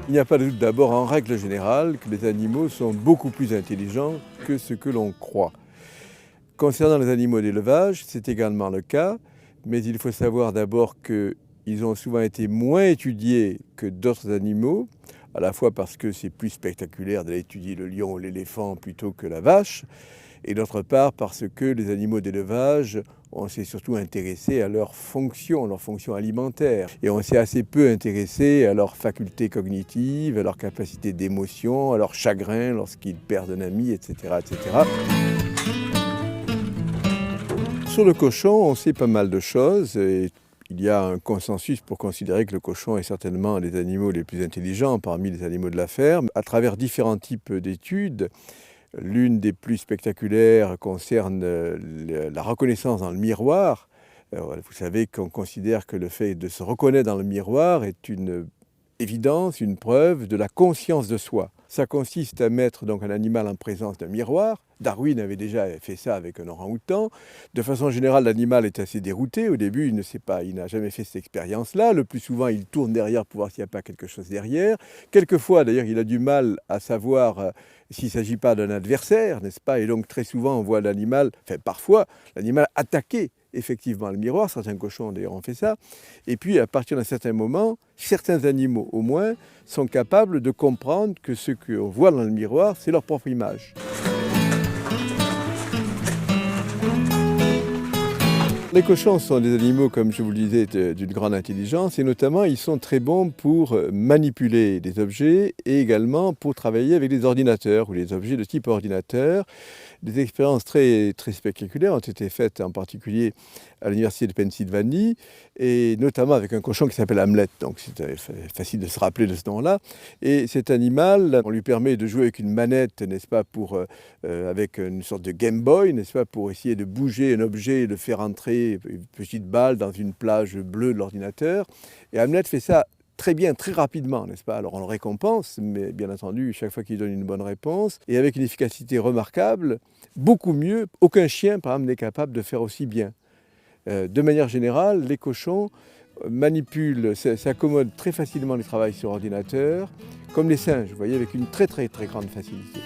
Il n'y a pas de doute d'abord en règle générale que les animaux sont beaucoup plus intelligents que ce que l'on croit. Concernant les animaux d'élevage, c'est également le cas, mais il faut savoir d'abord qu'ils ont souvent été moins étudiés que d'autres animaux, à la fois parce que c'est plus spectaculaire d'aller étudier le lion ou l'éléphant plutôt que la vache, et d'autre part parce que les animaux d'élevage, on s'est surtout intéressé à leur fonction alimentaire. Et on s'est assez peu intéressé à leurs facultés cognitives, à leur capacité d'émotion, à leur chagrin lorsqu'ils perdent un ami, etc., etc. Sur le cochon, on sait pas mal de choses. Et il y a un consensus pour considérer que le cochon est certainement un des animaux les plus intelligents parmi les animaux de la ferme. À travers différents types d'études, l'une des plus spectaculaires concerne la reconnaissance dans le miroir. Vous savez qu'on considère que le fait de se reconnaître dans le miroir est une évidence, une preuve de la conscience de soi. Ça consiste à mettre donc un animal en présence d'un miroir. Darwin avait déjà fait ça avec un orang-outan. De façon générale, l'animal est assez dérouté. Au début, il ne sait pas, il n'a jamais fait cette expérience-là. Le plus souvent, il tourne derrière pour voir s'il n'y a pas quelque chose derrière. Quelquefois, d'ailleurs, il a du mal à savoir s'il ne s'agit pas d'un adversaire, n'est-ce pas? Et donc, très souvent, on voit l'animal, enfin parfois, l'animal attaquer effectivement le miroir. Certains cochons, d'ailleurs, ont fait ça. Et puis, à partir d'un certain moment, certains animaux, au moins, sont capables de comprendre que ce qu'on voit dans le miroir, c'est leur propre image. Les cochons sont des animaux, comme je vous le disais, d'une grande intelligence et notamment ils sont très bons pour manipuler des objets et également pour travailler avec des ordinateurs ou des objets de type ordinateur. Des expériences très, très spectaculaires ont été faites en particulier à l'université de Pennsylvanie et notamment avec un cochon qui s'appelle Hamlet, donc c'est facile de se rappeler de ce nom-là. Et cet animal, on lui permet de jouer avec une manette, n'est-ce pas, avec une sorte de Game Boy, n'est-ce pas, pour essayer de bouger un objet et de faire entrer une petite balle dans une plage bleue de l'ordinateur. Et Hamlet fait ça très bien, très rapidement, n'est-ce pas? Alors on le récompense, mais bien entendu, chaque fois qu'il donne une bonne réponse, et avec une efficacité remarquable, beaucoup mieux, aucun chien, par exemple, n'est capable de faire aussi bien. De manière générale, les cochons manipulent, s'accommodent très facilement du travail sur ordinateur, comme les singes, vous voyez, avec une très très très grande facilité.